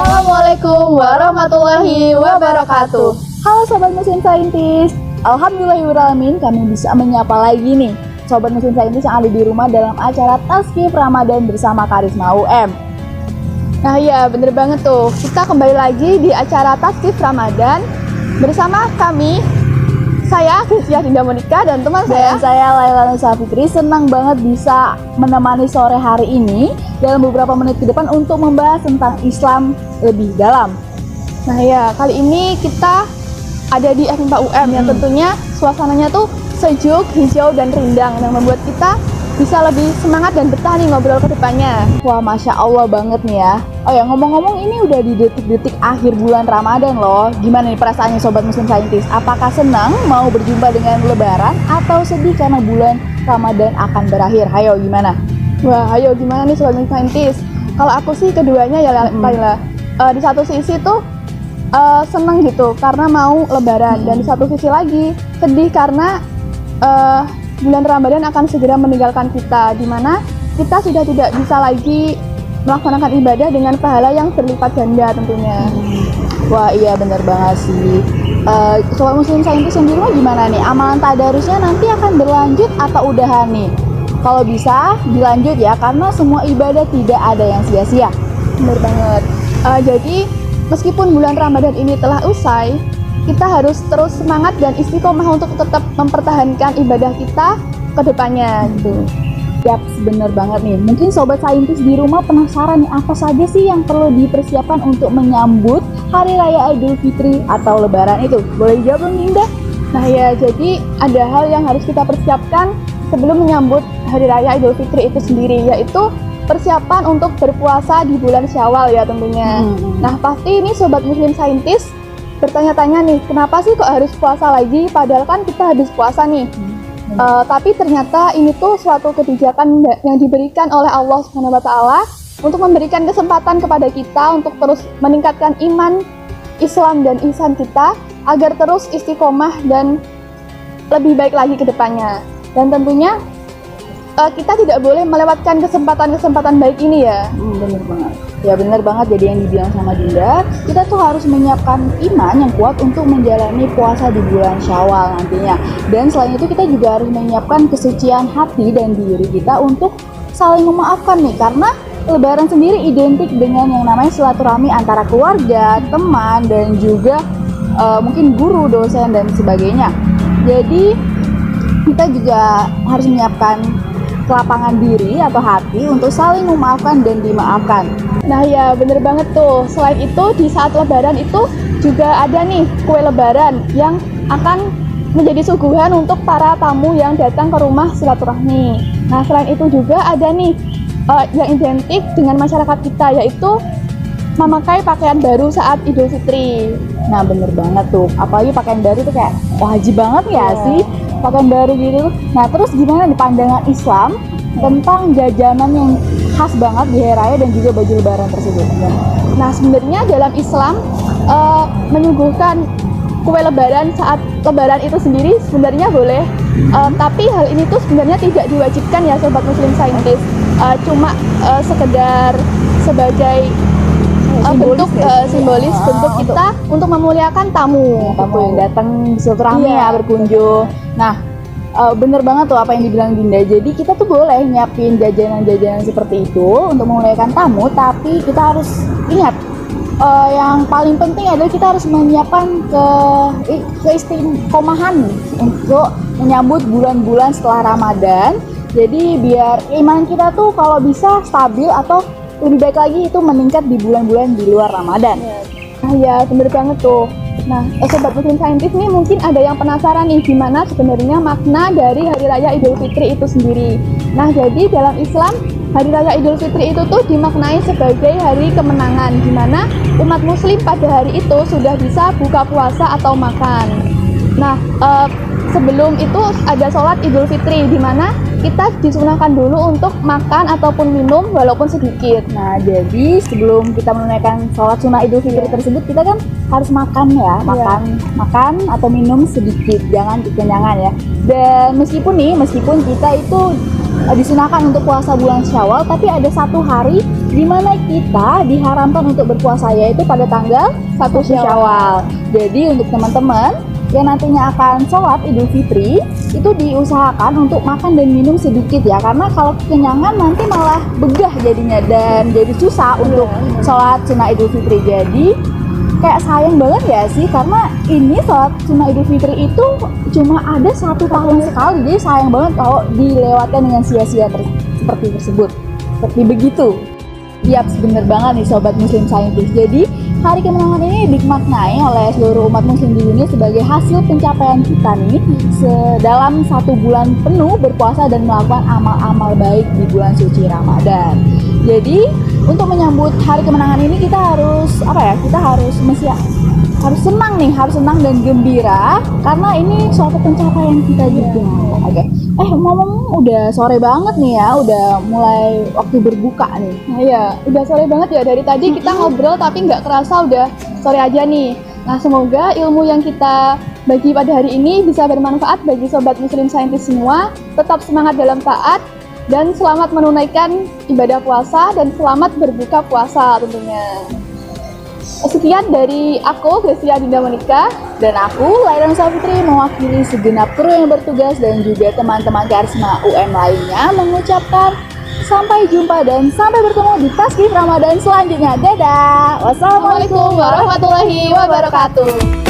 Assalamualaikum warahmatullahi wabarakatuh. Halo Sobat Muslim Saintis, alhamdulillahirrahmanirrahim kami bisa menyapa lagi nih Sobat Muslim Saintis yang ada di rumah dalam acara Tazkif Ramadan bersama Karisma UM. Nah ya bener banget tuh, kita kembali lagi di acara Tazkif Ramadan bersama kami, saya Krisya Dinda Monika dan teman Dan saya Laila Nusa Fitri. Senang banget bisa menemani sore hari ini dalam beberapa menit ke depan untuk membahas tentang Islam lebih dalam. Nah ya, kali ini kita ada di FMIPA UM yang tentunya suasananya tuh sejuk, hijau, dan rindang yang membuat kita bisa lebih semangat dan betah nih ngobrol ke depannya. Wah, Masya Allah banget nih ya. Oh ya, ngomong-ngomong ini udah di detik-detik akhir bulan Ramadan loh. Gimana nih perasaannya Sobat Muslim Saintis? Apakah senang mau berjumpa dengan Lebaran atau sedih karena bulan Ramadan akan berakhir? Hayo gimana? Wah, ayo gimana nih Sobat Muslim Saintis? Kalau aku sih keduanya ya Laila. Di satu sisi tuh seneng gitu karena mau Lebaran, dan di satu sisi lagi sedih karena bulan Ramadan akan segera meninggalkan kita, di mana kita sudah tidak bisa lagi melaksanakan ibadah dengan pahala yang berlipat ganda tentunya. Wah iya bener banget sih. Sobat Muslim Saintis yang di rumah gimana nih? Amalan tadarusnya nanti akan berlanjut atau udahan nih? Kalau bisa dilanjut ya, karena semua ibadah tidak ada yang sia-sia. Bener banget. Jadi meskipun bulan Ramadan ini telah usai, kita harus terus semangat dan istiqomah untuk tetap mempertahankan ibadah kita ke depannya gitu. Yap, bener banget nih. Mungkin Sobat Saintis di rumah penasaran nih, apa saja sih yang perlu dipersiapkan untuk menyambut Hari Raya Idul Fitri atau Lebaran itu? Boleh jawab dong Dinda? Nah ya, jadi ada hal yang harus kita persiapkan sebelum menyambut Hari Raya Idul Fitri itu sendiri, yaitu persiapan untuk berpuasa di bulan Syawal ya tentunya. Nah pasti ini Sobat Muslim Saintis bertanya-tanya nih, kenapa sih kok harus puasa lagi? Padahal kan kita habis puasa nih. Tapi ternyata ini tuh suatu kebijakan yang diberikan oleh Allah Subhanahu wa Ta'ala untuk memberikan kesempatan kepada kita untuk terus meningkatkan iman, Islam dan ihsan kita agar terus istiqomah dan lebih baik lagi ke depannya. Dan tentunya kita tidak boleh melewatkan kesempatan-kesempatan baik ini ya. Bener banget. Ya bener banget, jadi yang dibilang sama Dinda, kita tuh harus menyiapkan iman yang kuat untuk menjalani puasa di bulan Syawal nantinya. Dan selain itu kita juga harus menyiapkan kesucian hati dan diri kita untuk saling memaafkan nih, karena Lebaran sendiri identik dengan yang namanya silaturahmi antara keluarga, teman, dan juga mungkin guru, dosen, dan sebagainya. Jadi kita juga harus menyiapkan kelapangan diri atau hati untuk saling memaafkan dan dimaafkan. Nah ya bener banget tuh. Selain itu di saat Lebaran itu juga ada nih kue Lebaran yang akan menjadi suguhan untuk para tamu yang datang ke rumah silaturahmi. Nah selain itu juga ada nih yang identik dengan masyarakat kita, yaitu memakai pakaian baru saat Idul Fitri. Nah bener banget tuh, apalagi pakaian baru tuh kayak wajib banget ya sih pakaian baru gitu. Nah terus gimana nih pandangan Islam tentang jajanan yang khas banget di Hari Raya dan juga baju Lebaran tersebut? Nah sebenarnya dalam Islam menyuguhkan kue Lebaran saat Lebaran itu sendiri sebenarnya boleh, tapi hal ini tuh sebenarnya tidak diwajibkan ya Sobat Muslim Saintis. Cuma sekedar sebagai bentuk simbolis bentuk kita untuk memuliakan tamu yang datang silaturahmi ya, berkunjung. Nah bener banget tuh apa yang dibilang Dinda. Jadi kita tuh boleh nyiapin jajanan-jajanan seperti itu untuk memuliakan tamu, tapi kita harus ingat yang paling penting adalah kita harus menyiapkan keistiqomahan untuk menyambut bulan-bulan setelah Ramadan. Jadi biar iman kita tuh kalau bisa stabil atau lebih baik lagi itu meningkat di bulan-bulan di luar Ramadan. Nah ya bener banget tuh. Nah Sobat Muslim Saintis nih mungkin ada yang penasaran nih gimana sebenarnya makna dari Hari Raya Idul Fitri itu sendiri. Nah jadi dalam Islam Hari Raya Idul Fitri itu tuh dimaknai sebagai hari kemenangan, di mana umat muslim pada hari itu sudah bisa buka puasa atau makan. Nah sebelum itu ada sholat Idul Fitri, di mana kita disunahkan dulu untuk makan ataupun minum walaupun sedikit. Nah, jadi sebelum kita menunaikan sholat sunnah Idul Fitri tersebut, kita kan harus makan ya, makan atau minum sedikit, jangan kekenyangan ya. Dan meskipun kita itu disunahkan untuk puasa bulan Syawal, tapi ada satu hari di mana kita diharamkan untuk berpuasa yaitu pada tanggal 1 Syawal. Jadi untuk teman-teman yang nantinya akan sholat Idul Fitri itu diusahakan untuk makan dan minum sedikit ya, karena kalau kekenyangan nanti malah begah jadinya dan jadi susah untuk sholat sunnah Idul Fitri. Jadi kayak sayang banget ya sih, karena ini sholat sunnah Idul Fitri itu cuma ada 1 tahun sekali, jadi sayang banget kalau dilewatkan dengan sia-sia seperti begitu. Yap, bener banget nih Sobat Muslim Saintis. Jadi hari kemenangan ini dimaknai oleh seluruh umat muslim di dunia sebagai hasil pencapaian kita nih dalam 1 bulan penuh berpuasa dan melakukan amal-amal baik di bulan suci Ramadan. Jadi untuk menyambut hari kemenangan ini kita harus harus senang dan gembira karena ini suatu pencapaian kita juga. Oke. Ngomong udah sore banget nih ya, udah mulai waktu berbuka nih. Nah ya, udah sore banget ya, dari tadi kita ngobrol tapi nggak kerasa udah sore aja nih. Nah semoga ilmu yang kita bagi pada hari ini bisa bermanfaat bagi Sobat Muslim Saintis semua. Tetap semangat dalam taat dan selamat menunaikan ibadah puasa dan selamat berbuka puasa tentunya. Sekian dari aku, Gracia Dinda Monika. Dan aku, Laila Safitri, mewakili segenap kru yang bertugas dan juga teman-teman Karisma UM lainnya mengucapkan sampai jumpa dan sampai bertemu di Tasbih Ramadan selanjutnya. Dadah. Wassalamualaikum warahmatullahi wabarakatuh.